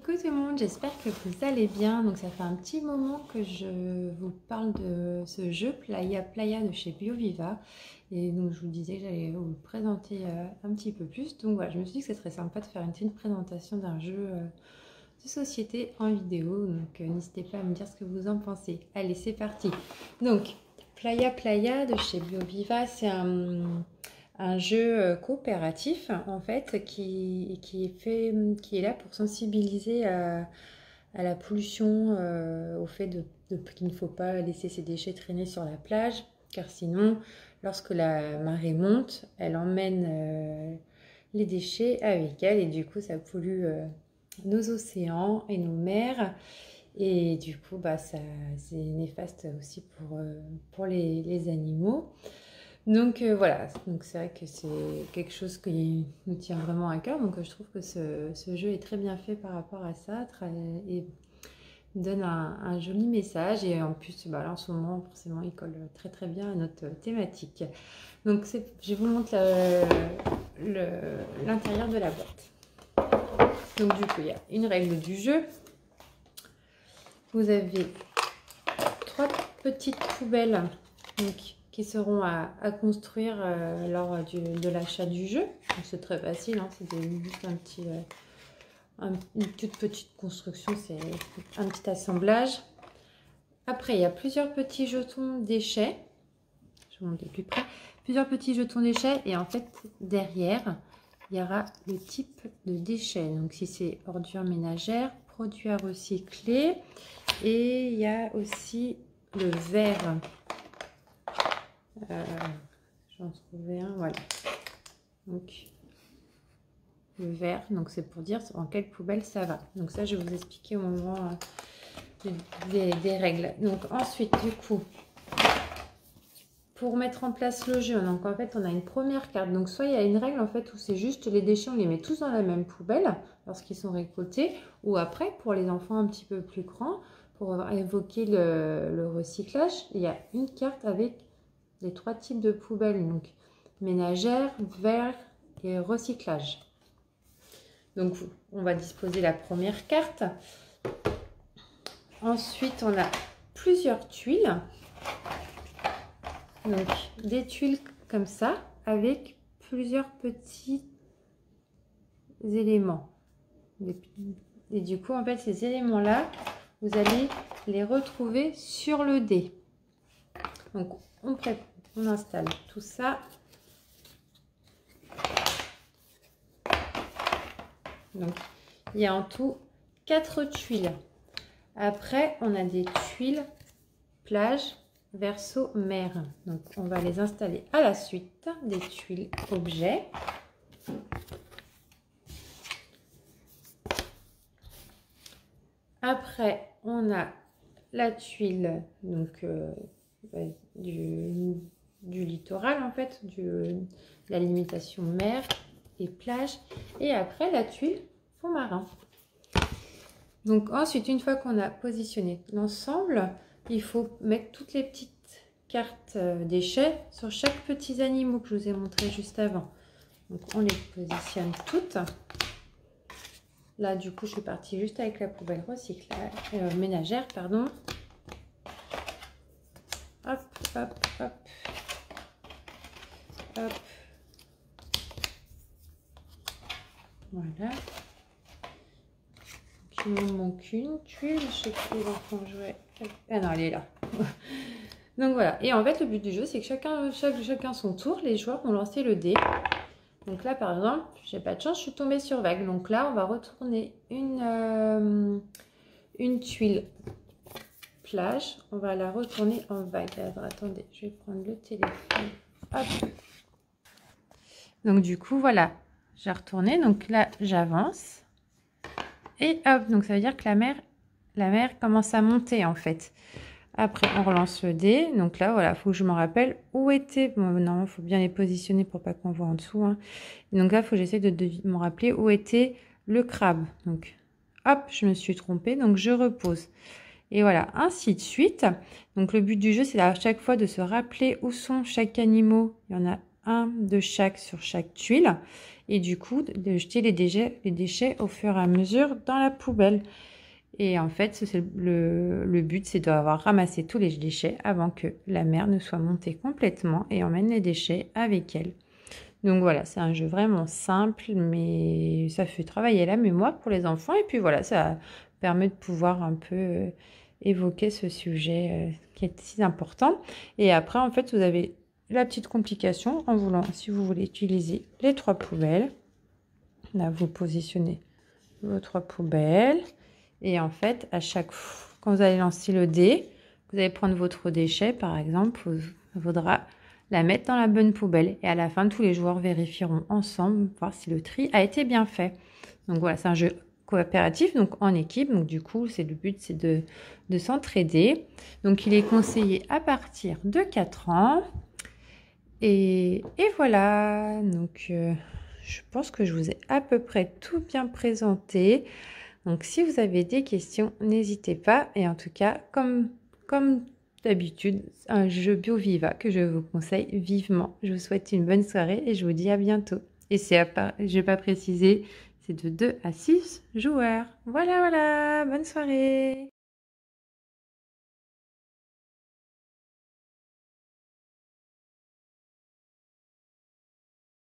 Coucou tout le monde, j'espère que vous allez bien. Donc ça fait un petit moment que je vous parle de ce jeu Playa Playa de chez BioViva. Et donc je vous disais que j'allais vous le présenter un petit peu plus. Donc voilà, je me suis dit que ce serait sympa de faire une petite présentation d'un jeu de société en vidéo. Donc n'hésitez pas à me dire ce que vous en pensez. Allez, c'est parti. Donc Playa Playa de chez BioViva, c'est un jeu coopératif en fait qui est là pour sensibiliser à la pollution, au fait qu'il ne faut pas laisser ses déchets traîner sur la plage, car sinon lorsque la marée monte, elle emmène les déchets avec elle et du coup ça pollue nos océans et nos mers. Et du coup, c'est néfaste aussi pour les animaux. Donc voilà, donc c'est vrai que c'est quelque chose qui nous tient vraiment à cœur. Donc je trouve que ce jeu est très bien fait par rapport à ça et donne un joli message. Et en plus, là, en ce moment, forcément, il colle très très bien à notre thématique. Donc je vous montre l'intérieur de la boîte. Donc du coup, il y a une règle du jeu. Vous avez 3 petites poubelles qui seront à construire lors de l'achat du jeu. C'est très facile, hein, c'est juste une toute petite construction, c'est un petit assemblage. Après, il y a plusieurs petits jetons déchets. Je vous montre de plus près. Plusieurs petits jetons déchets et en fait, derrière, il y aura le type de déchets. Donc, si c'est ordures ménagères, produits à recycler. Et il y a aussi le verre. J'en trouvais un, voilà. Donc, le verre, donc c'est pour dire en quelle poubelle ça va. Donc ça, je vais vous expliquer au moment des règles. Donc ensuite, du coup, pour mettre en place le jeu, donc en fait, on a une première carte. Donc soit il y a une règle en fait où c'est juste les déchets, on les met tous dans la même poubelle lorsqu'ils sont récoltés, ou après, pour les enfants un petit peu plus grands, pour évoquer le recyclage, il y a une carte avec les 3 types de poubelles, donc ménagère, verre et recyclage. Donc on va disposer la première carte. Ensuite on a plusieurs tuiles, donc des tuiles comme ça avec plusieurs petits éléments. Et du coup en fait ces éléments là, vous allez les retrouver sur le dé. Donc on installe tout ça. Donc, il y a en tout 4 tuiles. Après, on a des tuiles plage, verso, mer. Donc, on va les installer à la suite des tuiles objets. Après, on a la tuile donc, du littoral, en fait, la limitation mer et plage. Et après, la tuile fond marin. Donc ensuite, une fois qu'on a positionné l'ensemble, il faut mettre toutes les petites cartes déchets sur chaque petit animal que je vous ai montré juste avant. Donc on les positionne toutes. Là, du coup, je suis partie juste avec la poubelle ménagère, pardon. Hop, hop, hop. Hop. Voilà. Il me manque une tuile. Je sais que les enfants jouaient. Ah non, elle est là. Donc voilà. Et en fait, le but du jeu, c'est que chacun son tour, les joueurs vont lancer le dé. Donc là, par exemple, j'ai pas de chance, je suis tombée sur vague. Donc là, on va retourner une tuile plage. On va la retourner en vague. Alors, attendez, je vais prendre le téléphone. Hop. Donc du coup, voilà. J'ai retourné. Donc là, j'avance. Et hop, donc ça veut dire que la mer commence à monter en fait. Après, on relance le dé. Donc là, voilà, il faut que je me rappelle où était... Bon, non, il faut bien les positionner pour pas qu'on voit en dessous. Hein. Donc là, il faut que j'essaie de me rappeler où était le crabe. Donc, hop, je me suis trompée. Donc, je repose. Et voilà, ainsi de suite. Donc, le but du jeu, c'est à chaque fois de se rappeler où sont chaque animal. Il y en a un de chaque sur chaque tuile. et du coup de jeter les déchets au fur et à mesure dans la poubelle. Et en fait, le but, c'est d'avoir ramassé tous les déchets avant que la mère ne soit montée complètement et emmène les déchets avec elle. Donc voilà, c'est un jeu vraiment simple, mais ça fait travailler la mémoire pour les enfants. Et puis voilà, ça permet de pouvoir un peu évoquer ce sujet qui est si important. Et après, en fait, vous avez la petite complication en voulant, si vous voulez utiliser les 3 poubelles. Là, vous positionnez vos 3 poubelles. Et en fait, à chaque fois, quand vous allez lancer le dé, vous allez prendre votre déchet, par exemple, il faudra la mettre dans la bonne poubelle. Et à la fin, tous les joueurs vérifieront ensemble, voir si le tri a été bien fait. Donc voilà, c'est un jeu coopératif, donc en équipe. Donc du coup, le but, c'est de s'entraider. Donc il est conseillé à partir de 4 ans. Et voilà, donc je pense que je vous ai à peu près tout bien présenté. Donc si vous avez des questions, n'hésitez pas. Et en tout cas, comme d'habitude, un jeu BioViva que je vous conseille vivement. Je vous souhaite une bonne soirée et je vous dis à bientôt. Et je ne vais pas préciser, c'est de 2 à 6 joueurs. Voilà, bonne soirée.